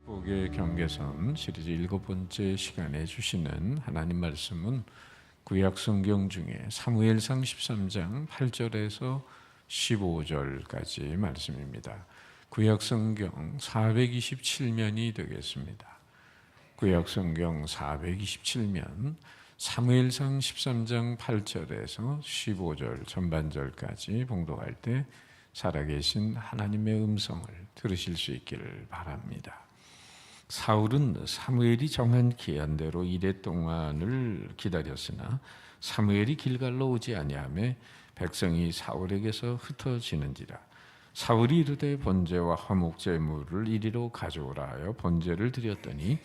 축복의 경계선 시리즈 7번째 시간에 주시는 하나님 말씀은 구약 성경 중에 사무엘상 13장 8절에서 15절까지 말씀입니다. 구약 성경 427면이 되겠습니다. 구약 성경 427면 사무엘상 13장 8절에서 15절 전반절까지 봉독할 때 살아계신 하나님의 음성을 들으실 수 있기를 바랍니다. 사울은 사무엘이 정한 기한대로 이레 동안을 기다렸으나 사무엘이 길갈로 오지 아니하매 백성이 사울에게서 흩어지는지라. 사울이 이르되 번제와 화목 제물을 이리로 가져오라 하여 번제를 드렸더니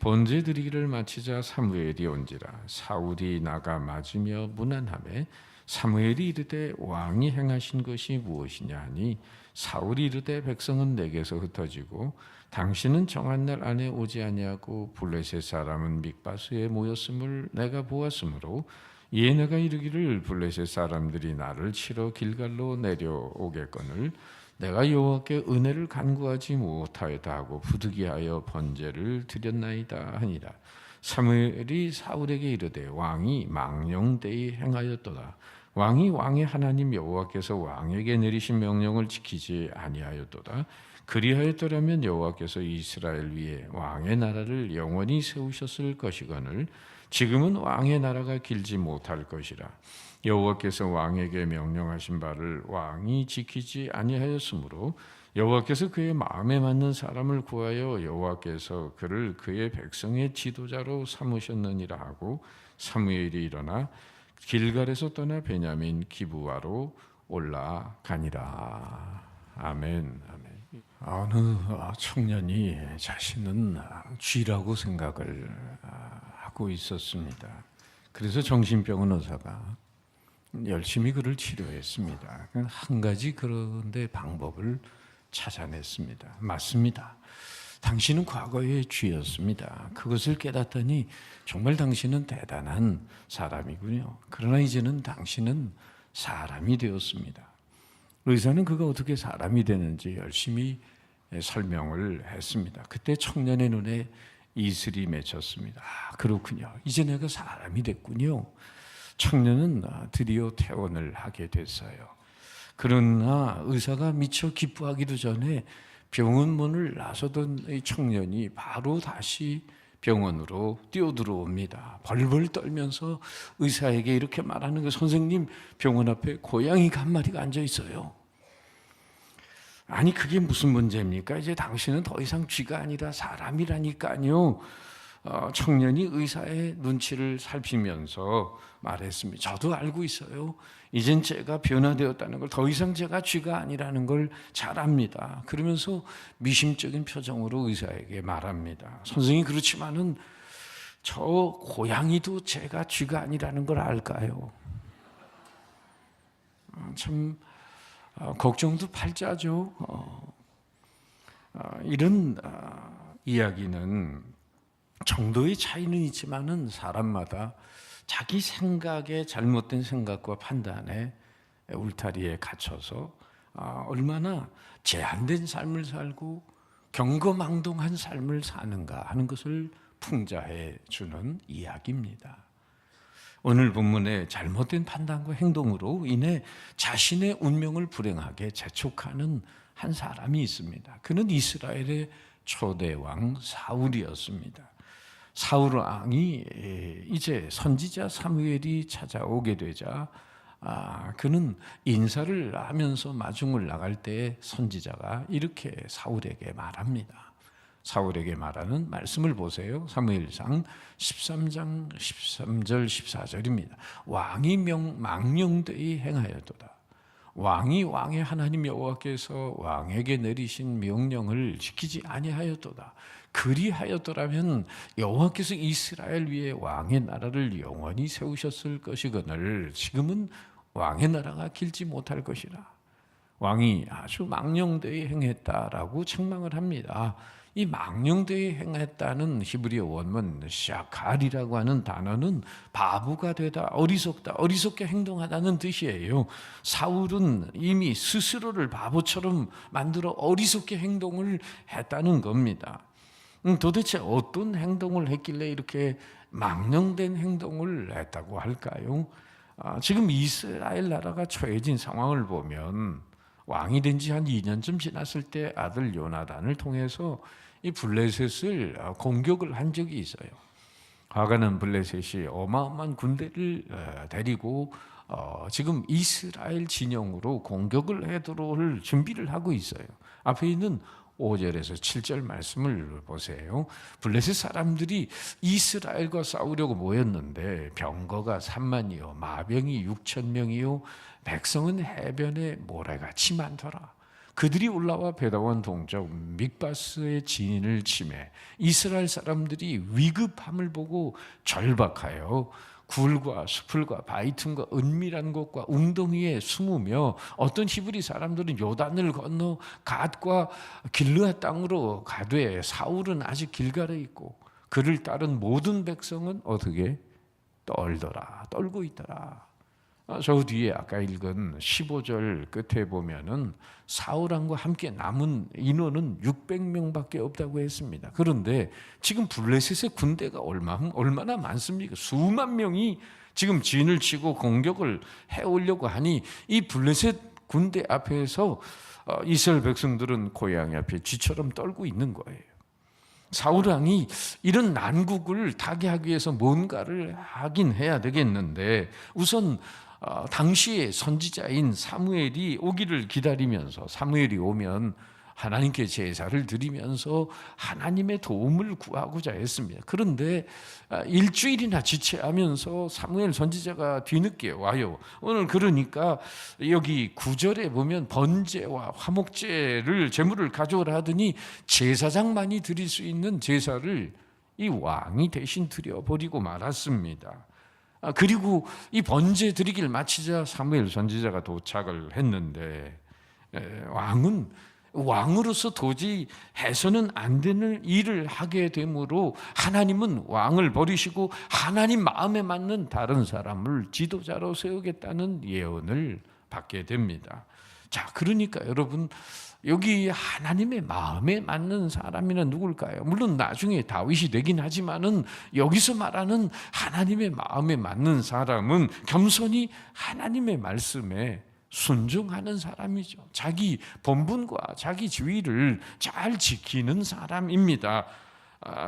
번제 드리기를 마치자 사무엘이 온지라. 사울이 나가 맞으며 무난하매 사무엘이 이르되 왕이 행하신 것이 무엇이냐 하니 사울이 이르되 백성은 내게서 흩어지고 당신은 정한 날 안에 오지 아니하고 블레셋 사람은 믹바스에 모였음을 내가 보았으므로 이에 내가 이르기를 블레셋 사람들이 나를 치러 길갈로 내려오겠거늘 내가 여호와께 은혜를 간구하지 못하였다 하고 부득이하여 번제를 드렸나이다 하니라. 사무엘이 사울에게 이르되 왕이 망령되이 행하였도다. 왕이 왕의 하나님 여호와께서 왕에게 내리신 명령을 지키지 아니하였도다. 그리하였더라면 여호와께서 이스라엘 위에 왕의 나라를 영원히 세우셨을 것이거늘 지금은 왕의 나라가 길지 못할 것이라. 여호와께서 왕에게 명령하신 바를 왕이 지키지 아니하였으므로 여호와께서 그의 마음에 맞는 사람을 구하여 여호와께서 그를 그의 백성의 지도자로 삼으셨느니라 하고 사무엘이 일어나 길갈에서 떠나 베냐민 기브아로 올라가니라. 아멘. 아멘. 어느 청년이 자신은 쥐라고 생각을 하고 있었습니다. 그래서 정신병원 의사가 열심히 그를 치료했습니다. 한 가지 그런데 방법을 찾아냈습니다. 맞습니다. 당신은 과거의 쥐였습니다. 그것을 깨닫더니 정말 당신은 대단한 사람이군요. 그러나 이제는 당신은 사람이 되었습니다. 의사는 그가 어떻게 사람이 되는지 열심히 설명을 했습니다. 그때 청년의 눈에 이슬이 맺혔습니다. 그렇군요. 이제 내가 사람이 됐군요. 청년은 드디어 퇴원을 하게 됐어요. 그러나 의사가 미처 기뻐하기도 전에 병원 문을 나서던 이 청년이 바로 다시 병원으로 뛰어들어옵니다. 벌벌 떨면서 의사에게 이렇게 말하는 거예요. 선생님, 병원 앞에 고양이가 한 마리가 앉아 있어요. 아니 그게 무슨 문제입니까? 이제 당신은 더 이상 쥐가 아니라 사람이라니까요. 청년이 의사의 눈치를 살피면서 말했습니다. 저도 알고 있어요. 이젠 제가 변화되었다는 걸, 더 이상 제가 쥐가 아니라는 걸 잘 압니다. 그러면서 미심적인 표정으로 의사에게 말합니다. 선생님, 그렇지만은 저 고양이도 제가 쥐가 아니라는 걸 알까요? 참 걱정도 팔자죠. 이런 이야기는 정도의 차이는 있지만은 사람마다 자기 생각에, 잘못된 생각과 판단에 울타리에 갇혀서 얼마나 제한된 삶을 살고 경거망동한 삶을 사는가 하는 것을 풍자해 주는 이야기입니다. 오늘 본문의 잘못된 판단과 행동으로 인해 자신의 운명을 불행하게 재촉하는 한 사람이 있습니다. 그는 이스라엘의 초대 왕 사울이었습니다. 사울 왕이 이제 선지자 사무엘이 찾아오게 되자 그는 인사를 하면서 마중을 나갈 때 선지자가 이렇게 사울에게 말합니다. 사울에게 말하는 말씀을 보세요. 사무엘상 13장 13절 14절입니다. 왕이 망령되이 행하였도다. 왕이 왕의 하나님 여호와께서 왕에게 내리신 명령을 지키지 아니하였도다. 그리하였더라면 여호와께서 이스라엘 위에 왕의 나라를 영원히 세우셨을 것이거늘 지금은 왕의 나라가 길지 못할 것이라. 왕이 아주 망령되이 행했다라고 책망을 합니다. 이 망령되이 행했다는 히브리어 원문 샤칼이라고 하는 단어는 바보가 되다, 어리석다, 어리석게 행동하다는 뜻이에요. 사울은 이미 스스로를 바보처럼 만들어 어리석게 행동을 했다는 겁니다. 도대체 어떤 행동을 했길래 이렇게 망령된 행동을 했다고 할까요? 지금 이스라엘 나라가 처해진 상황을 보면 왕이 된 지 한 2년쯤 지났을 때 아들 요나단을 통해서 이 블레셋을 공격을 한 적이 있어요. 하가는 블레셋이 어마어마한 군대를 데리고 지금 이스라엘 진영으로 공격을 해 들어올 준비를 하고 있어요. 앞에 있는 5절에서 7절 말씀을 보세요. 블레셋 사람들이 이스라엘과 싸우려고 모였는데 병거가 3만이요 마병이 6천 명이요 백성은 해변에 모래같이 많더라. 그들이 올라와 베다원 동쪽 믹바스의 진인을 치매 이스라엘 사람들이 위급함을 보고 절박하여 굴과 수풀과 바위 틈과 은밀한 곳과 웅덩이에 숨으며 어떤 히브리 사람들은 요단을 건너 갓과 길르앗 땅으로 가되 사울은 아직 길갈에 있고 그를 따른 모든 백성은 어떻게 떨고 있더라. 저 뒤에 아까 읽은 15절 끝에 보면은 사울왕과 함께 남은 인원은 600명밖에 없다고 했습니다. 그런데 지금 블레셋의 군대가 얼마나 많습니까? 수만 명이 지금 진을 치고 공격을 해오려고 하니 이 블레셋 군대 앞에서 이스라엘 백성들은 고양이 앞에 쥐처럼 떨고 있는 거예요. 사울왕이 이런 난국을 타개하기 위해서 뭔가를 하긴 해야 되겠는데 우선 당시의 선지자인 사무엘이 오기를 기다리면서 사무엘이 오면 하나님께 제사를 드리면서 하나님의 도움을 구하고자 했습니다. 그런데 일주일이나 지체하면서 사무엘 선지자가 뒤늦게 와요. 오늘 그러니까 여기 9절에 보면 번제와 화목제를 제물을 가져오라 하더니 제사장만이 드릴 수 있는 제사를 이 왕이 대신 드려버리고 말았습니다. 그리고 이 번제 드리기를 마치자 사무엘 선지자가 도착을 했는데 왕은 왕으로서 도저히 해서는 안 되는 일을 하게 되므로 하나님은 왕을 버리시고 하나님 마음에 맞는 다른 사람을 지도자로 세우겠다는 예언을 받게 됩니다. 자, 그러니까 여러분 여기 하나님의 마음에 맞는 사람이란 누굴까요? 물론 나중에 다윗이 되긴 하지만은 여기서 말하는 하나님의 마음에 맞는 사람은 겸손히 하나님의 말씀에 순종하는 사람이죠. 자기 본분과 자기 지위를 잘 지키는 사람입니다.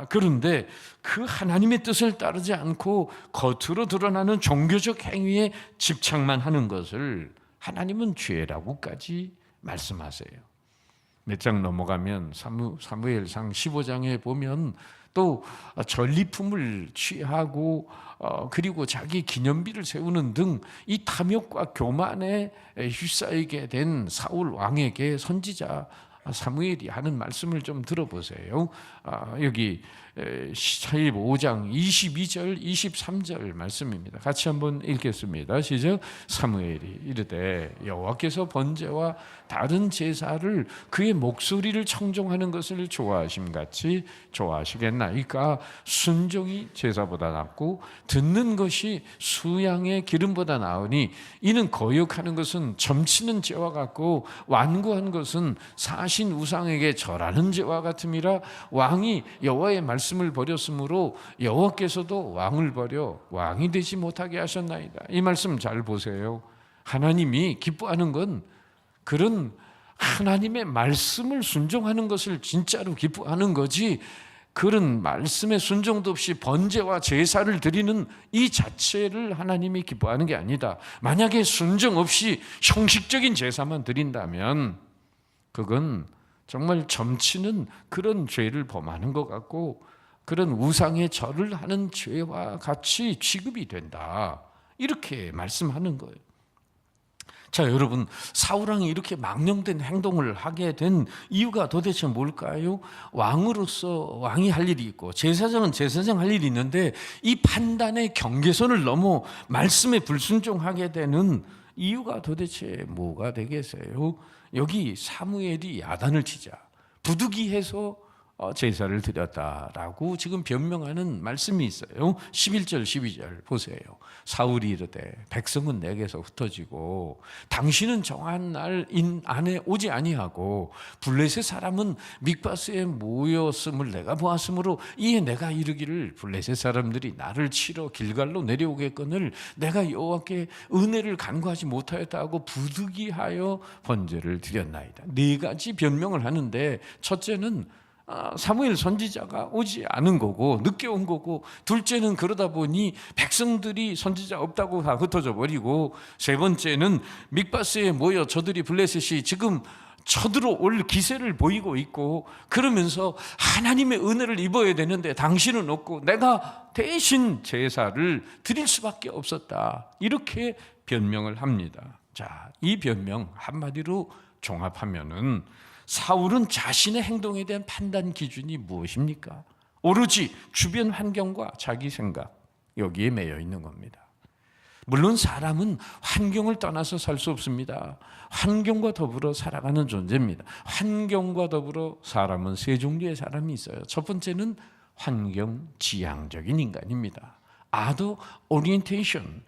그런데 그 하나님의 뜻을 따르지 않고 겉으로 드러나는 종교적 행위에 집착만 하는 것을 하나님은 죄라고까지 말씀하세요. 몇 장 넘어가면 사무엘상 15장에 보면 또 전리품을 취하고 그리고 자기 기념비를 세우는 등 이 탐욕과 교만에 휩싸이게 된 사울 왕에게 선지자 사무엘이 하는 말씀을 좀 들어보세요. 여기 15장 22절 23절 말씀입니다. 같이 한번 읽겠습니다. 시작. 사무엘이 이르되 여호와께서 번제와 다른 제사를 그의 목소리를 청종하는 것을 좋아하심같이 좋아하시겠나이까. 순종이 제사보다 낫고 듣는 것이 수양의 기름보다 나으니 이는 거역하는 것은 점치는 죄와 같고 완고한 것은 사신 우상에게 절하는 죄와 같음이라. 왕이 여호와의 말씀을 버렸으므로 여호와께서도 왕을 버려 왕이 되지 못하게 하셨나이다. 이 말씀 잘 보세요. 하나님이 기뻐하는 건 그런 하나님의 말씀을 순종하는 것을 진짜로 기뻐하는 거지, 그런 말씀에 순종도 없이 번제와 제사를 드리는 이 자체를 하나님이 기뻐하는 게 아니다. 만약에 순종 없이 형식적인 제사만 드린다면 그건 정말 점치는 그런 죄를 범하는 것 같고 그런 우상의 절을 하는 죄와 같이 취급이 된다. 이렇게 말씀하는 거예요. 자, 여러분, 사울왕이 이렇게 망령된 행동을 하게 된 이유가 도대체 뭘까요? 왕으로서 왕이 할 일이 있고 제사장은 제사장 할 일이 있는데 이 판단의 경계선을 넘어 말씀에 불순종하게 되는 이유가 도대체 뭐가 되겠어요? 여기 사무엘이 야단을 치자 부득이해서 제사를 드렸다라고 지금 변명하는 말씀이 있어요. 11절 12절 보세요. 사울이 이르되 백성은 내게서 흩어지고 당신은 정한 날 안에 오지 아니하고 블레셋 사람은 mik바스에 모였음을 내가 보았으므로 이에 내가 이르기를 블레셋 사람들이 나를 치러 길갈로 내려오겠거늘 내가 여호와께 은혜를 간구하지 못하였다 하고 부득이하여 번제를 드렸나이다. 네 가지 변명을 하는데, 첫째는 사무엘 선지자가 오지 않은 거고 늦게 온 거고, 둘째는 그러다 보니 백성들이 선지자 없다고 다 흩어져 버리고, 세 번째는 mik바스에 모여 저들이 블레셋이 지금 쳐들어올 기세를 보이고 있고, 그러면서 하나님의 은혜를 입어야 되는데 당신은 없고 내가 대신 제사를 드릴 수밖에 없었다, 이렇게 변명을 합니다. 자, 이 변명 한마디로 종합하면은 사울은 자신의 행동에 대한 판단 기준이 무엇입니까? 오로지 주변 환경과 자기 생각, 여기에 매여 있는 겁니다. 물론 사람은 환경을 떠나서 살 수 없습니다. 환경과 더불어 살아가는 존재입니다. 환경과 더불어 사람은 세 종류의 사람이 있어요. 첫 번째는 환경 지향적인 인간입니다. Other orientation,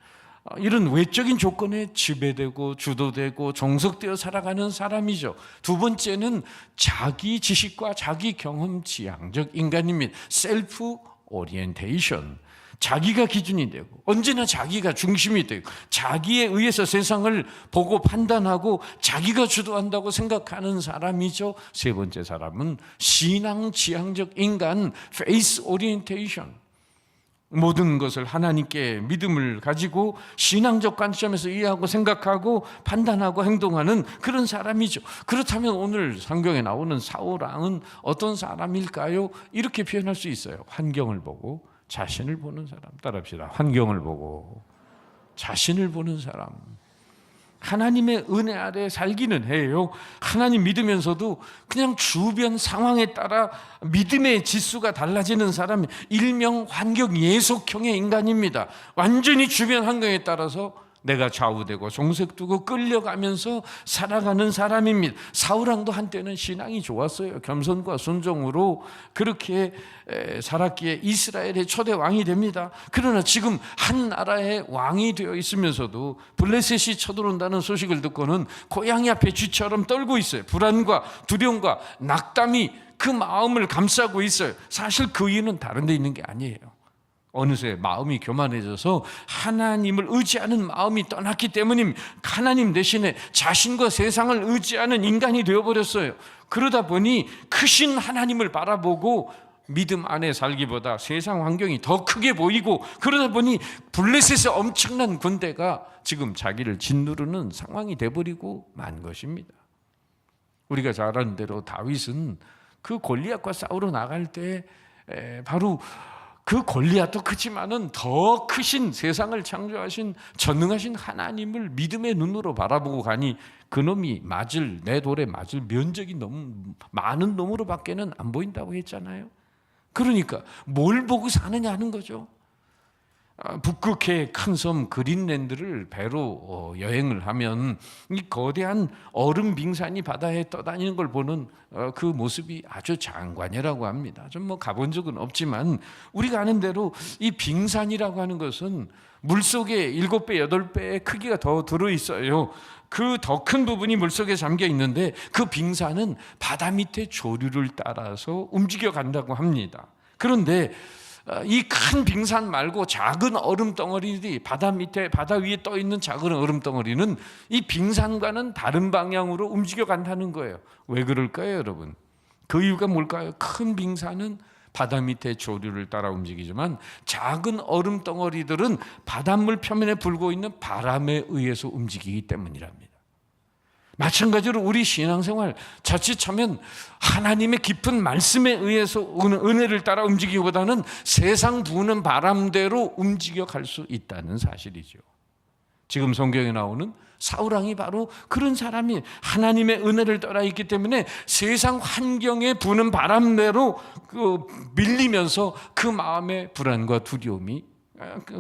이런 외적인 조건에 지배되고 주도되고 종속되어 살아가는 사람이죠. 두 번째는 자기 지식과 자기 경험 지향적 인간입니다. 셀프 오리엔테이션, 자기가 기준이 되고 언제나 자기가 중심이 되고 자기에 의해서 세상을 보고 판단하고 자기가 주도한다고 생각하는 사람이죠. 세 번째 사람은 신앙 지향적 인간, 페이스 오리엔테이션, 모든 것을 하나님께 믿음을 가지고 신앙적 관점에서 이해하고 생각하고 판단하고 행동하는 그런 사람이죠. 그렇다면 오늘 성경에 나오는 사울왕은 어떤 사람일까요? 이렇게 표현할 수 있어요. 환경을 보고 자신을 보는 사람. 따라합시다. 환경을 보고 자신을 보는 사람. 하나님의 은혜 아래 살기는 해요. 하나님 믿으면서도 그냥 주변 상황에 따라 믿음의 지수가 달라지는 사람이 일명 환경 예속형의 인간입니다. 완전히 주변 환경에 따라서 내가 좌우되고 종색두고 끌려가면서 살아가는 사람입니다. 사울왕도 한때는 신앙이 좋았어요. 겸손과 순종으로 그렇게 살았기에 이스라엘의 초대 왕이 됩니다. 그러나 지금 한 나라의 왕이 되어 있으면서도 블레셋이 쳐들어온다는 소식을 듣고는 고양이 앞에 쥐처럼 떨고 있어요. 불안과 두려움과 낙담이 그 마음을 감싸고 있어요. 사실 그 이유는 다른 데 있는 게 아니에요. 어느새 마음이 교만해져서 하나님을 의지하는 마음이 떠났기 때문입니다. 하나님 대신에 자신과 세상을 의지하는 인간이 되어버렸어요. 그러다 보니 크신 하나님을 바라보고 믿음 안에 살기보다 세상 환경이 더 크게 보이고, 그러다 보니 블레셋의 엄청난 군대가 지금 자기를 짓누르는 상황이 돼버리고 만 것입니다. 우리가 잘 아는 대로 다윗은 그 골리앗과 싸우러 나갈 때 바로 그 골리앗도 크지만은 더 크신 세상을 창조하신 전능하신 하나님을 믿음의 눈으로 바라보고 가니 그놈이 내 돌에 맞을 면적이 너무 많은 놈으로 밖에는 안 보인다고 했잖아요. 그러니까 뭘 보고 사느냐 하는 거죠. 북극의 큰 섬 그린랜드를 배로 여행을 하면 이 거대한 얼음 빙산이 바다에 떠다니는 걸 보는 그 모습이 아주 장관이라고 합니다. 좀 가본 적은 없지만 우리가 아는 대로 이 빙산이라고 하는 것은 물속에 7배, 8배의 크기가 더 들어있어요. 그 더 큰 부분이 물속에 잠겨 있는데 그 빙산은 바다 밑에 조류를 따라서 움직여 간다고 합니다. 그런데 이 큰 빙산 말고 작은 얼음 덩어리들이 바다 위에 떠 있는 작은 얼음 덩어리는 이 빙산과는 다른 방향으로 움직여 간다는 거예요. 왜 그럴까요, 여러분? 그 이유가 뭘까요? 큰 빙산은 바다 밑에 조류를 따라 움직이지만 작은 얼음 덩어리들은 바닷물 표면에 불고 있는 바람에 의해서 움직이기 때문이랍니다. 마찬가지로 우리 신앙생활 자칫하면 하나님의 깊은 말씀에 의해서 은혜를 따라 움직이기보다는 세상 부는 바람대로 움직여 갈 수 있다는 사실이죠. 지금 성경에 나오는 사울왕이 바로 그런 사람이 하나님의 은혜를 따라 있기 때문에 세상 환경에 부는 바람대로 밀리면서 그 마음의 불안과 두려움이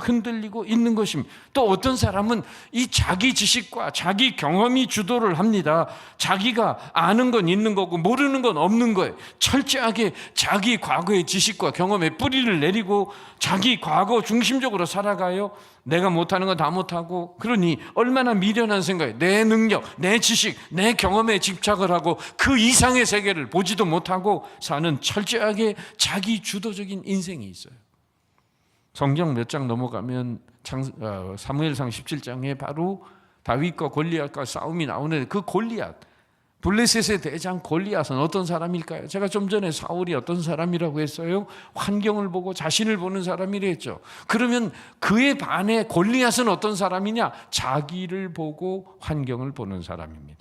흔들리고 있는 것입니다. 또 어떤 사람은 이 자기 지식과 자기 경험이 주도를 합니다. 자기가 아는 건 있는 거고 모르는 건 없는 거예요. 철저하게 자기 과거의 지식과 경험에 뿌리를 내리고 자기 과거 중심적으로 살아가요. 내가 못하는 건 다 못하고, 그러니 얼마나 미련한 생각이에요. 내 능력, 내 지식, 내 경험에 집착을 하고 그 이상의 세계를 보지도 못하고 사는 철저하게 자기 주도적인 인생이 있어요. 성경 몇 장 넘어가면 사무엘상 17장에 바로 다윗과 골리앗과 싸움이 나오는데, 그 골리앗, 블레셋의 대장 골리앗은 어떤 사람일까요? 제가 좀 전에 사울이 어떤 사람이라고 했어요? 환경을 보고 자신을 보는 사람이라 했죠. 그러면 그에 반해 골리앗은 어떤 사람이냐? 자기를 보고 환경을 보는 사람입니다.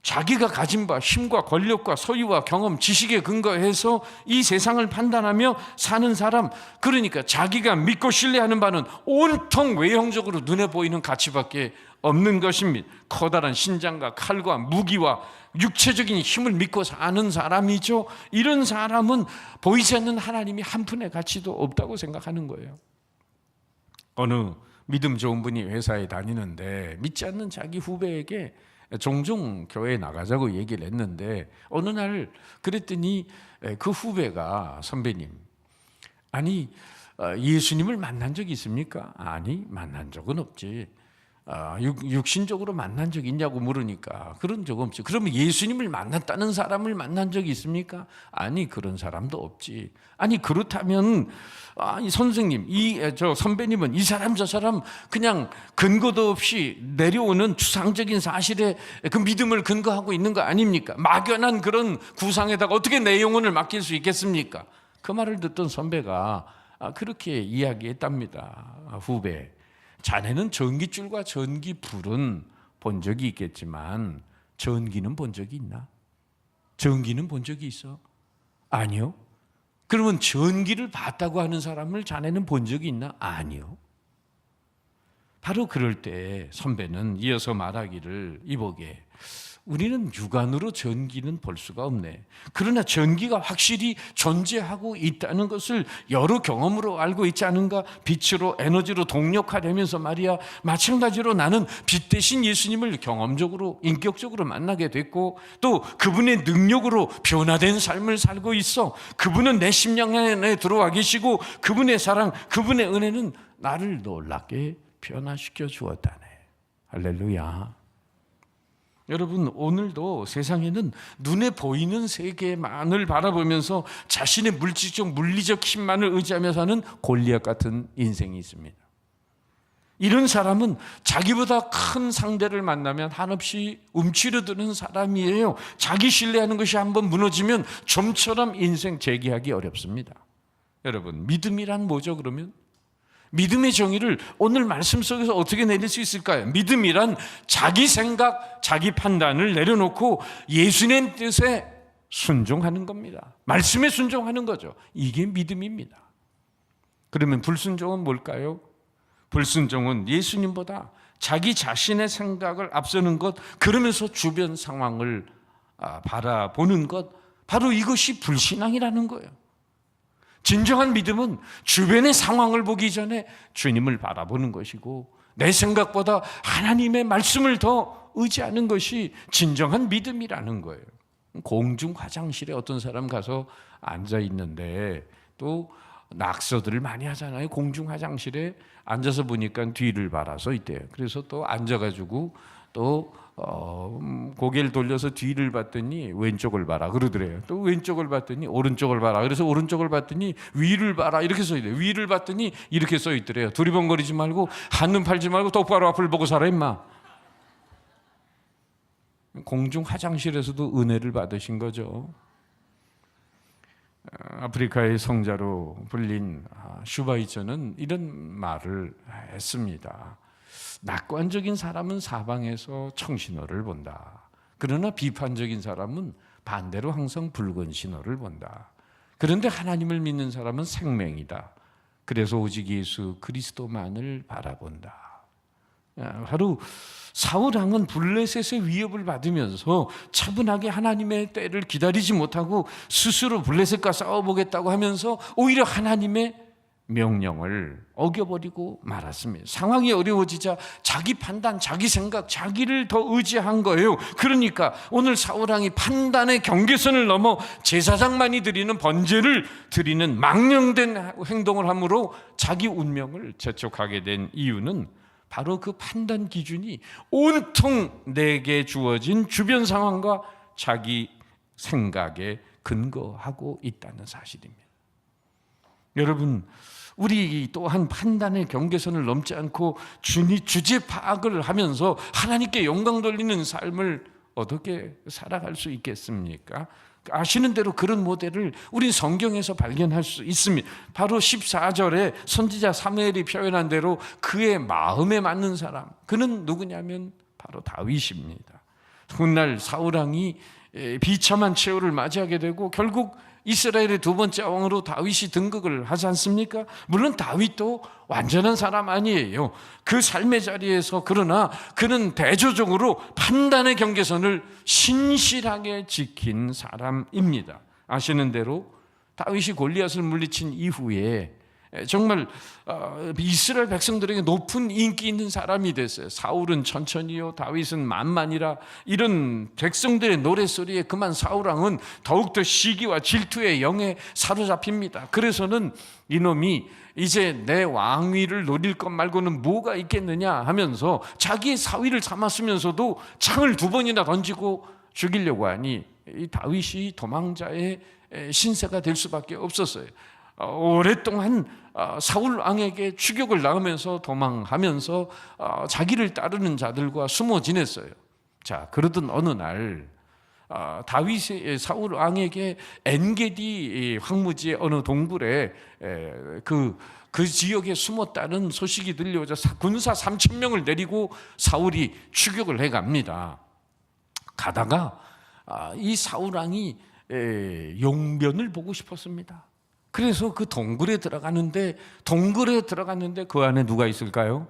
자기가 가진 바 힘과 권력과 소유와 경험, 지식에 근거해서 이 세상을 판단하며 사는 사람, 그러니까 자기가 믿고 신뢰하는 바는 온통 외형적으로 눈에 보이는 가치밖에 없는 것입니다. 커다란 신장과 칼과 무기와 육체적인 힘을 믿고 사는 사람이죠. 이런 사람은 보이지 않는 하나님이 한 푼의 가치도 없다고 생각하는 거예요. 어느 믿음 좋은 분이 회사에 다니는데 믿지 않는 자기 후배에게 종종 교회에 나가자고 얘기를 했는데, 어느 날 그랬더니 그 후배가, 선배님, 아니 예수님을 만난 적이 있습니까? 아니, 만난 적은 없지. 육신적으로 만난 적 있냐고 물으니까 그런 적 없지. 그러면 예수님을 만났다는 사람을 만난 적이 있습니까? 아니, 그런 사람도 없지. 아니, 그렇다면 이 선생님, 저 선배님은 이 사람 저 사람 그냥 근거도 없이 내려오는 추상적인 사실에 그 믿음을 근거하고 있는 거 아닙니까? 막연한 그런 구상에다가 어떻게 내 영혼을 맡길 수 있겠습니까? 그 말을 듣던 선배가 그렇게 이야기했답니다. 후배, 자네는 전기줄과 전기불은 본 적이 있겠지만 전기는 본 적이 있나? 전기는 본 적이 있어? 아니요. 그러면 전기를 봤다고 하는 사람을 자네는 본 적이 있나? 아니요. 바로 그럴 때 선배는 이어서 말하기를, 이보게, 우리는 육안으로 전기는 볼 수가 없네. 그러나 전기가 확실히 존재하고 있다는 것을 여러 경험으로 알고 있지 않은가? 빛으로, 에너지로 동력화되면서 말이야. 마찬가지로 나는 빛 대신 예수님을 경험적으로, 인격적으로 만나게 됐고, 또 그분의 능력으로 변화된 삶을 살고 있어. 그분은 내 심령 안에 들어와 계시고 그분의 사랑, 그분의 은혜는 나를 놀랍게 변화시켜 주었다네. 할렐루야. 여러분, 오늘도 세상에는 눈에 보이는 세계만을 바라보면서 자신의 물질적, 물리적 힘만을 의지하며 사는 골리앗 같은 인생이 있습니다. 이런 사람은 자기보다 큰 상대를 만나면 한없이 움츠러드는 사람이에요. 자기 신뢰하는 것이 한번 무너지면 좀처럼 인생 재기하기 어렵습니다. 여러분, 믿음이란 뭐죠, 그러면? 믿음의 정의를 오늘 말씀 속에서 어떻게 내릴 수 있을까요? 믿음이란 자기 생각, 자기 판단을 내려놓고 예수님 뜻에 순종하는 겁니다. 말씀에 순종하는 거죠. 이게 믿음입니다. 그러면 불순종은 뭘까요? 불순종은 예수님보다 자기 자신의 생각을 앞서는 것, 그러면서 주변 상황을 바라보는 것, 바로 이것이 불신앙이라는 거예요. 진정한 믿음은 주변의 상황을 보기 전에 주님을 바라보는 것이고, 내 생각보다 하나님의 말씀을 더 의지하는 것이 진정한 믿음이라는 거예요. 공중 화장실에 어떤 사람 가서 앉아 있는데, 또 낙서들을 많이 하잖아요. 공중 화장실에 앉아서 보니까 뒤를 바라서 있대요. 그래서 또 앉아가지고 또 고개를 돌려서 뒤를 봤더니 왼쪽을 봐라 그러더래요. 또 왼쪽을 봤더니 오른쪽을 봐라. 그래서 오른쪽을 봤더니 위를 봐라 이렇게 써 있대요. 위를 봤더니 이렇게 써 있더래요. 두리번거리지 말고 한눈 팔지 말고 똑바로 앞을 보고 살아 임마. 공중 화장실에서도 은혜를 받으신 거죠. 아프리카의 성자로 불린 슈바이처는 이런 말을 했습니다. 낙관적인 사람은 사방에서 청신호를 본다. 그러나 비판적인 사람은 반대로 항상 붉은 신호를 본다. 그런데 하나님을 믿는 사람은 생명이다. 그래서 오직 예수 그리스도만을 바라본다. 바로 사울왕은 블레셋의 위협을 받으면서 차분하게 하나님의 때를 기다리지 못하고 스스로 블레셋과 싸워보겠다고 하면서 오히려 하나님의 명령을 어겨버리고 말았습니다. 상황이 어려워지자 자기 판단, 자기 생각, 자기를 더 의지한 거예요. 그러니까 오늘 사울왕이 판단의 경계선을 넘어 제사장만이 드리는 번제를 드리는 망령된 행동을 함으로 자기 운명을 재촉하게 된 이유는 바로 그 판단 기준이 온통 내게 주어진 주변 상황과 자기 생각에 근거하고 있다는 사실입니다. 여러분, 우리 또한 판단의 경계선을 넘지 않고 주제 파악을 하면서 하나님께 영광 돌리는 삶을 어떻게 살아갈 수 있겠습니까? 아시는 대로 그런 모델을 우리 성경에서 발견할 수 있습니다. 바로 14절에 선지자 사무엘이 표현한 대로 그의 마음에 맞는 사람, 그는 누구냐면 바로 다윗입니다. 훗날 사울왕이 비참한 최후를 맞이하게 되고 결국 이스라엘의 두 번째 왕으로 다윗이 등극을 하지 않습니까? 물론 다윗도 완전한 사람 아니에요. 그 삶의 자리에서 그러나 그는 대조적으로 판단의 경계선을 신실하게 지킨 사람입니다. 아시는 대로 다윗이 골리앗을 물리친 이후에 정말 이스라엘 백성들에게 높은 인기 있는 사람이 됐어요. 사울은 천천히요, 다윗은 만만이라, 이런 백성들의 노랫소리에 그만 사울왕은 더욱더 시기와 질투의 영에 사로잡힙니다. 그래서는 이놈이 이제 내 왕위를 노릴 것 말고는 뭐가 있겠느냐 하면서 자기의 사위를 삼았으면서도 창을 2번이나 던지고 죽이려고 하니 이 다윗이 도망자의 신세가 될 수밖에 없었어요. 오랫동안 사울 왕에게 추격을 당하면서 도망하면서 자기를 따르는 자들과 숨어 지냈어요. 자, 그러던 어느 날 다윗이 사울 왕에게 엔게디 황무지의 어느 동굴에 그 지역에 숨었다는 소식이 들려오자 군사 3,000명을 내리고 사울이 추격을 해갑니다. 가다가 이 사울 왕이 용변을 보고 싶었습니다. 그래서 그 동굴에 들어갔는데 그 안에 누가 있을까요?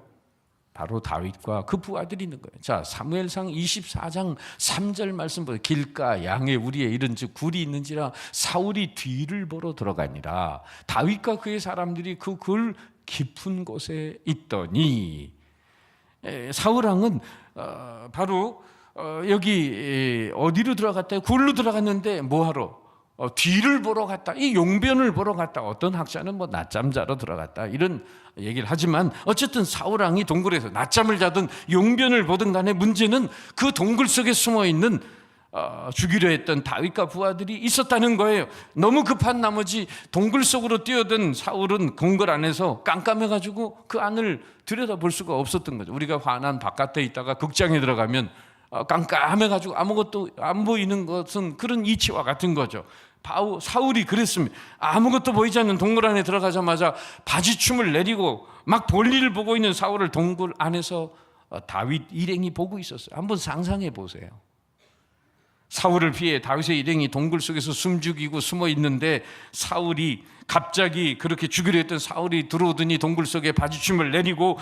바로 다윗과 그 부하들이 있는 거예요. 자, 사무엘상 24장 3절 말씀 보세요. 길가 양의 우리에 이른즉 굴이 있는지라 사울이 뒤를 보러 들어가니라. 다윗과 그의 사람들이 그 굴 깊은 곳에 있더니 사울 왕은 바로 여기 어디로 들어갔다? 굴로 들어갔는데 뭐하러? 뒤를 보러 갔다. 이 용변을 보러 갔다. 어떤 학자는 뭐 낮잠 자러 들어갔다 이런 얘기를 하지만 어쨌든 사울 왕이 동굴에서 낮잠을 자든 용변을 보든 간에 문제는 그 동굴 속에 숨어있는 죽이려 했던 다윗과 부하들이 있었다는 거예요. 너무 급한 나머지 동굴 속으로 뛰어든 사울은 동굴 안에서 깜깜해가지고 그 안을 들여다볼 수가 없었던 거죠. 우리가 환한 바깥에 있다가 극장에 들어가면 깜깜해가지고 아무것도 안 보이는 것은 그런 이치와 같은 거죠. 사울이 그랬습니다. 아무것도 보이지 않는 동굴 안에 들어가자마자 바지춤을 내리고 막 볼일을 보고 있는 사울을 동굴 안에서 다윗 일행이 보고 있었어요. 한번 상상해 보세요. 사울을 피해 다윗의 일행이 동굴 속에서 숨죽이고 숨어 있는데 사울이 갑자기 그렇게 죽이려 했던 사울이 들어오더니 동굴 속에 바지춤을 내리고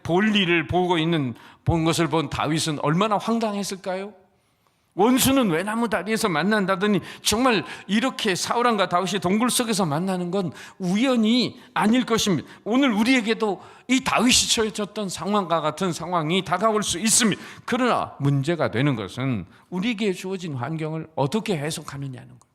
볼일을 본 것을 본 다윗은 얼마나 황당했을까요? 원수는 외나무 다리에서 만난다더니 정말 이렇게 사울왕과 다윗이 동굴 속에서 만나는 건 우연이 아닐 것입니다. 오늘 우리에게도 이 다윗이 처해졌던 상황과 같은 상황이 다가올 수 있습니다. 그러나 문제가 되는 것은 우리에게 주어진 환경을 어떻게 해석하느냐는 거예요.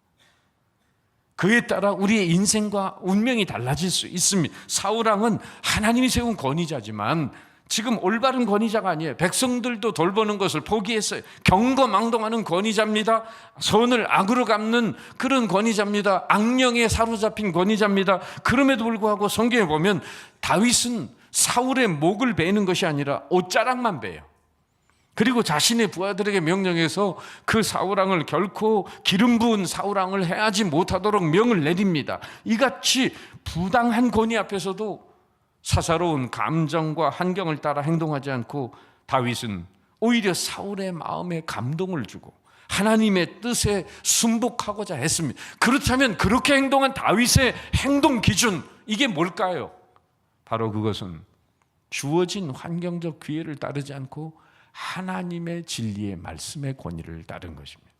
그에 따라 우리의 인생과 운명이 달라질 수 있습니다. 사울왕은 하나님이 세운 권위자지만 지금 올바른 권위자가 아니에요. 백성들도 돌보는 것을 포기했어요. 경거망동하는 권위자입니다. 선을 악으로 갚는 그런 권위자입니다. 악령에 사로잡힌 권위자입니다. 그럼에도 불구하고 성경에 보면 다윗은 사울의 목을 베는 것이 아니라 옷자락만 베요. 그리고 자신의 부하들에게 명령해서 그 사울왕을 결코 기름 부은 사울왕을 해하지 못하도록 명을 내립니다. 이같이 부당한 권위 앞에서도 사사로운 감정과 환경을 따라 행동하지 않고 다윗은 오히려 사울의 마음에 감동을 주고 하나님의 뜻에 순복하고자 했습니다. 그렇다면 그렇게 행동한 다윗의 행동 기준, 이게 뭘까요? 바로 그것은 주어진 환경적 기회를 따르지 않고 하나님의 진리의 말씀의 권위를 따른 것입니다.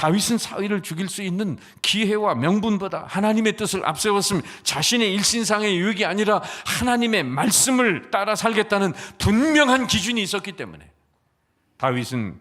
다윗은 사울을 죽일 수 있는 기회와 명분보다 하나님의 뜻을 앞세웠으며 자신의 일신상의 유익이 아니라 하나님의 말씀을 따라 살겠다는 분명한 기준이 있었기 때문에 다윗은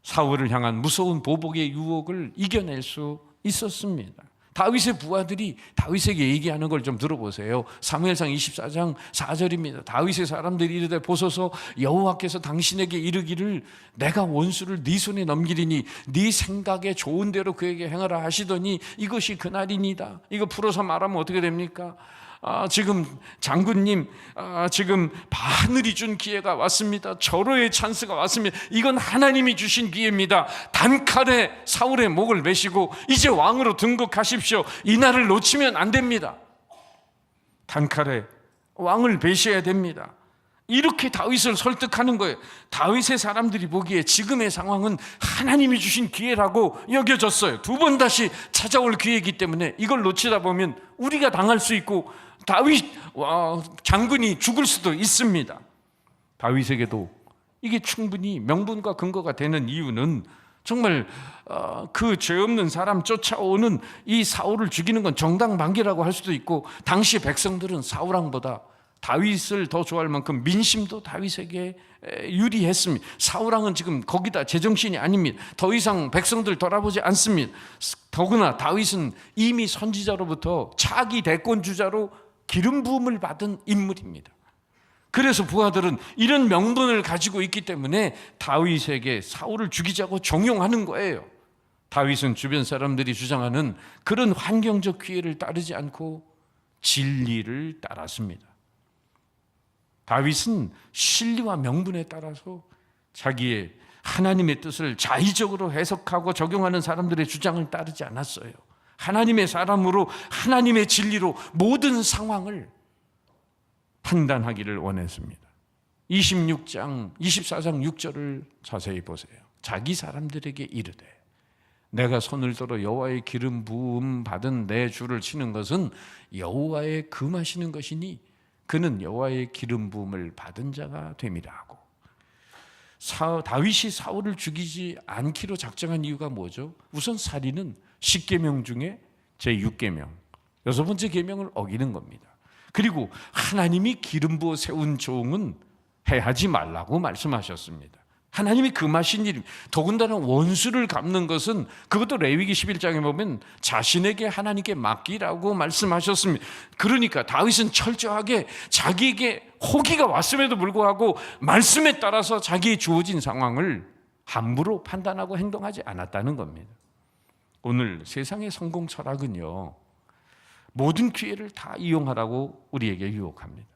사울을 향한 무서운 보복의 유혹을 이겨낼 수 있었습니다. 다윗의 부하들이 다윗에게 얘기하는 걸 좀 들어보세요. 사무엘상 24장 4절입니다. 다윗의 사람들이 이르되 보소서 여호와께서 당신에게 이르기를 내가 원수를 네 손에 넘기리니 네 생각에 좋은 대로 그에게 행하라 하시더니 이것이 그날이니다. 이거 풀어서 말하면 어떻게 됩니까? 지금 장군님, 지금 바늘이 준 기회가 왔습니다. 절호의 찬스가 왔습니다. 이건 하나님이 주신 기회입니다. 단칼에 사울의 목을 매시고 이제 왕으로 등극하십시오. 이 날을 놓치면 안 됩니다. 단칼에 왕을 배셔야 됩니다. 이렇게 다윗을 설득하는 거예요. 다윗의 사람들이 보기에 지금의 상황은 하나님이 주신 기회라고 여겨졌어요. 두 번 다시 찾아올 기회이기 때문에 이걸 놓치다 보면 우리가 당할 수 있고 다윗 장군이 죽을 수도 있습니다. 다윗에게도 이게 충분히 명분과 근거가 되는 이유는 정말 그 죄 없는 사람 쫓아오는 이 사울을 죽이는 건 정당방위라고 할 수도 있고 당시 백성들은 사울 왕보다 다윗을 더 좋아할 만큼 민심도 다윗에게 유리했습니다. 사울 왕은 지금 거기다 제정신이 아닙니다. 더 이상 백성들 돌아보지 않습니다. 더구나 다윗은 이미 선지자로부터 차기 대권 주자로 기름 부음을 받은 인물입니다. 그래서 부하들은 이런 명분을 가지고 있기 때문에 다윗에게 사울을 죽이자고 종용하는 거예요. 다윗은 주변 사람들이 주장하는 그런 환경적 기회를 따르지 않고 진리를 따랐습니다. 다윗은 진리와 명분에 따라서 자기의 하나님의 뜻을 자의적으로 해석하고 적용하는 사람들의 주장을 따르지 않았어요. 하나님의 사람으로 하나님의 진리로 모든 상황을 판단하기를 원했습니다. 24장 6절을 자세히 보세요. 자기 사람들에게 이르되 내가 손을 들어 여호와의 기름 부음 받은 내 주를 치는 것은 여호와의 금하시는 것이니 그는 여호와의 기름 부음을 받은 자가 됨이라 하고, 다윗이 사울을 죽이지 않기로 작정한 이유가 뭐죠? 우선 살인은 10계명 중에 제6계명 6번째 계명을 어기는 겁니다. 그리고 하나님이 기름 부어 세운 종은 해하지 말라고 말씀하셨습니다. 하나님이 금하신 일입니다. 더군다나 원수를 갚는 것은 그것도 레위기 11장에 보면 자신에게 하나님께 맡기라고 말씀하셨습니다. 그러니까 다윗은 철저하게 자기에게 호기가 왔음에도 불구하고 말씀에 따라서 자기의 주어진 상황을 함부로 판단하고 행동하지 않았다는 겁니다. 오늘 세상의 성공 철학은요, 모든 기회를 다 이용하라고 우리에게 유혹합니다.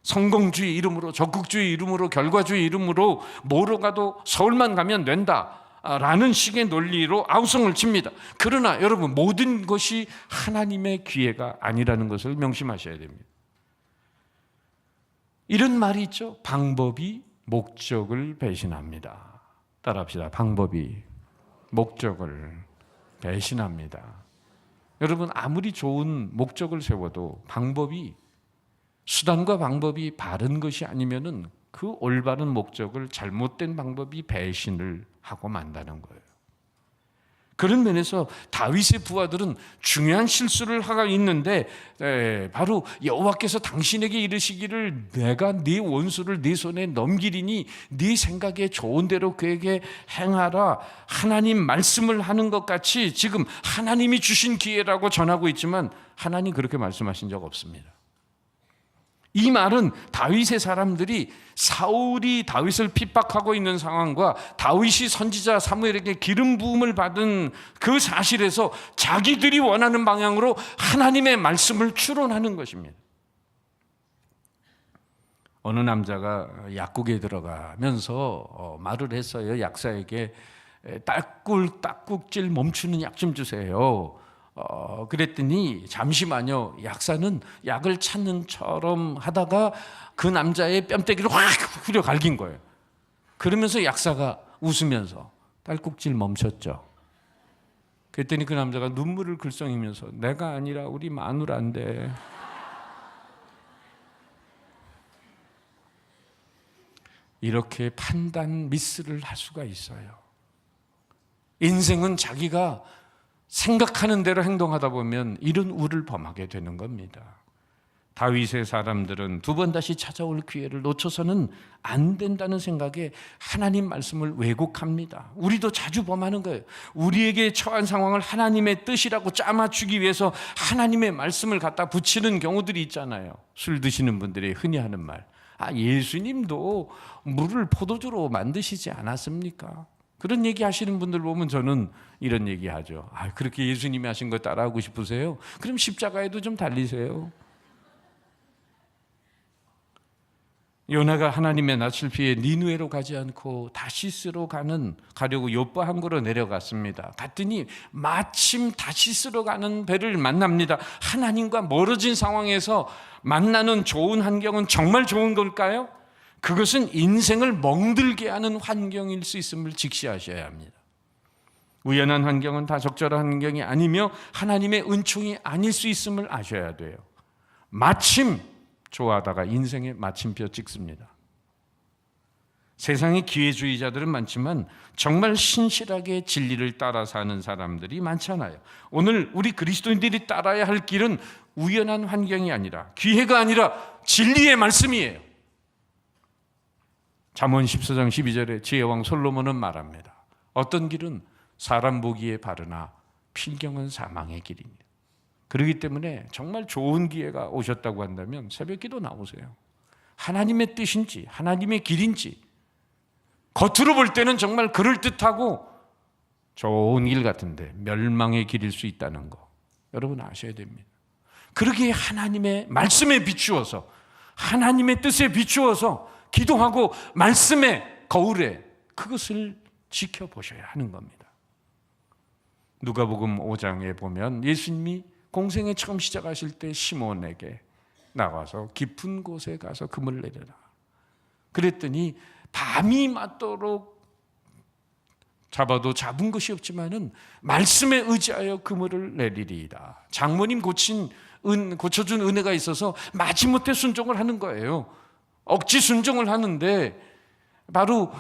성공주의 이름으로, 적극주의 이름으로, 결과주의 이름으로 뭐로 가도 서울만 가면 된다라는 식의 논리로 아우성을 칩니다. 그러나 여러분, 모든 것이 하나님의 기회가 아니라는 것을 명심하셔야 됩니다. 이런 말이 있죠. 방법이 목적을 배신합니다. 따라합시다. 방법이 목적을 배신합니다. 여러분, 아무리 좋은 목적을 세워도 방법이, 수단과 방법이 바른 것이 아니면은 그 올바른 목적을 잘못된 방법이 배신을 하고 만다는 거예요. 그런 면에서 다윗의 부하들은 중요한 실수를 하고 있는데 바로 여호와께서 당신에게 이르시기를 내가 네 원수를 네 손에 넘기리니 네 생각에 좋은 대로 그에게 행하라, 하나님 말씀을 하는 것 같이 지금 하나님이 주신 기회라고 전하고 있지만 하나님 그렇게 말씀하신 적 없습니다. 이 말은 다윗의 사람들이 사울이 다윗을 핍박하고 있는 상황과 다윗이 선지자 사무엘에게 기름 부음을 받은 그 사실에서 자기들이 원하는 방향으로 하나님의 말씀을 추론하는 것입니다. 어느 남자가 약국에 들어가면서 말을 했어요. 약사에게 딱국질 멈추는 약 좀 주세요. 그랬더니 잠시만요. 약사는 약을 찾는 처럼 하다가 그 남자의 뺨때기를 확 후려 갈긴 거예요. 그러면서 약사가 웃으면서 딸꾹질 멈췄죠. 그랬더니 그 남자가 눈물을 글썽이면서 내가 아니라 우리 마누라인데. 이렇게 판단 미스를 할 수가 있어요. 인생은 자기가 생각하는 대로 행동하다 보면 이런 우를 범하게 되는 겁니다. 다윗의 사람들은 두 번 다시 찾아올 기회를 놓쳐서는 안 된다는 생각에 하나님 말씀을 왜곡합니다. 우리도 자주 범하는 거예요. 우리에게 처한 상황을 하나님의 뜻이라고 짜맞추기 위해서 하나님의 말씀을 갖다 붙이는 경우들이 있잖아요. 술 드시는 분들이 흔히 하는 말, 예수님도 물을 포도주로 만드시지 않았습니까? 그런 얘기 하시는 분들 보면 저는 이런 얘기 하죠. 그렇게 예수님이 하신 거 따라하고 싶으세요? 그럼 십자가에도 좀 달리세요. 요나가 하나님의 낯을 피해 니느웨로 가지 않고 다시스로 가려고 요파 항구로 내려갔습니다. 갔더니 마침 다시스로 가는 배를 만납니다. 하나님과 멀어진 상황에서 만나는 좋은 환경은 정말 좋은 걸까요? 그것은 인생을 멍들게 하는 환경일 수 있음을 직시하셔야 합니다. 우연한 환경은 다 적절한 환경이 아니며 하나님의 은총이 아닐 수 있음을 아셔야 돼요. 마침 좋아하다가 인생에 마침표 찍습니다. 세상에 기회주의자들은 많지만 정말 신실하게 진리를 따라 사는 사람들이 많잖아요. 오늘 우리 그리스도인들이 따라야 할 길은 우연한 환경이 아니라, 기회가 아니라 진리의 말씀이에요. 잠언 14장 12절에 지혜왕 솔로몬은 말합니다. 어떤 길은 사람 보기에 바르나 필경은 사망의 길이니. 그렇기 때문에 정말 좋은 기회가 오셨다고 한다면 새벽기도 나오세요. 하나님의 뜻인지 하나님의 길인지, 겉으로 볼 때는 정말 그럴듯하고 좋은 길 같은데 멸망의 길일 수 있다는 거 여러분 아셔야 됩니다. 그러기에 하나님의 말씀에 비추어서, 하나님의 뜻에 비추어서 기도하고 말씀의 거울에 그것을 지켜보셔야 하는 겁니다. 누가복음 5장에 보면 예수님이 공생에 처음 시작하실 때 시몬에게 나와서 깊은 곳에 가서 그물 내려라. 그랬더니 밤이 맞도록 잡아도 잡은 것이 없지만은 말씀에 의지하여 그물을 내리리이다. 장모님 고쳐준 은혜가 있어서 마지못해 순종을 하는 거예요. 억지 순종을 하는데 바로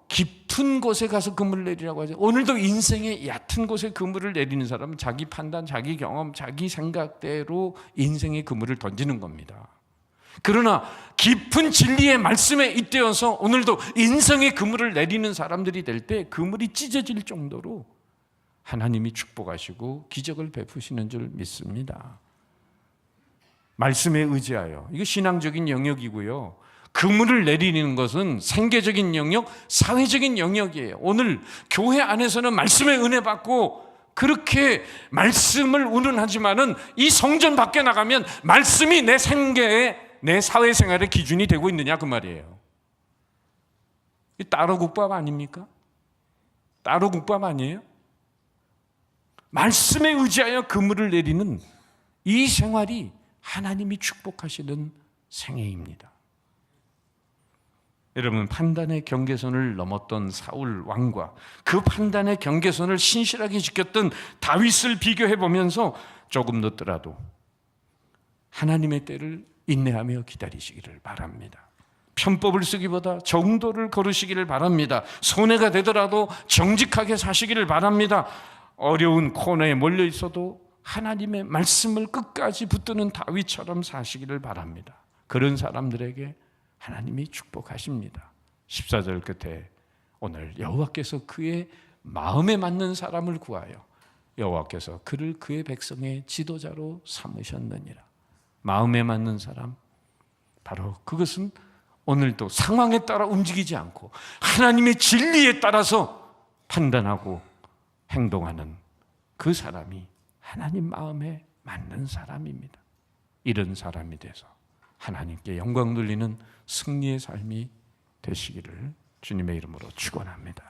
깊은 곳에 가서 그물을 내리라고 하죠. 오늘도 인생의 얕은 곳에 그물을 내리는 사람은 자기 판단, 자기 경험, 자기 생각대로 인생의 그물을 던지는 겁니다. 그러나 깊은 진리의 말씀에 잇대어서 오늘도 인생의 그물을 내리는 사람들이 될 때 그물이 찢어질 정도로 하나님이 축복하시고 기적을 베푸시는 줄 믿습니다. 말씀에 의지하여, 이거 신앙적인 영역이고요. 그물을 내리는 것은 생계적인 영역, 사회적인 영역이에요. 오늘 교회 안에서는 말씀의 은혜 받고 그렇게 말씀을 운운하지만은 이 성전 밖에 나가면 말씀이 내 생계에, 내 사회생활의 기준이 되고 있느냐 그 말이에요. 이 따로 국밥 아닙니까? 따로 국밥 아니에요? 말씀에 의지하여 그물을 내리는 이 생활이 하나님이 축복하시는 생애입니다. 여러분, 판단의 경계선을 넘었던 사울 왕과 그 판단의 경계선을 신실하게 지켰던 다윗을 비교해 보면서 조금 늦더라도 하나님의 때를 인내하며 기다리시기를 바랍니다. 편법을 쓰기보다 정도를 거르시기를 바랍니다. 손해가 되더라도 정직하게 사시기를 바랍니다. 어려운 코너에 몰려 있어도 하나님의 말씀을 끝까지 붙드는 다윗처럼 사시기를 바랍니다. 그런 사람들에게 하나님이 축복하십니다. 14절 끝에 오늘 여호와께서 그의 마음에 맞는 사람을 구하여 여호와께서 그를 그의 백성의 지도자로 삼으셨느니라. 마음에 맞는 사람, 바로 그것은 오늘도 상황에 따라 움직이지 않고 하나님의 진리에 따라서 판단하고 행동하는 그 사람이 하나님 마음에 맞는 사람입니다. 이런 사람이 돼서 하나님께 영광 돌리는 승리의 삶이 되시기를 주님의 이름으로 축원합니다.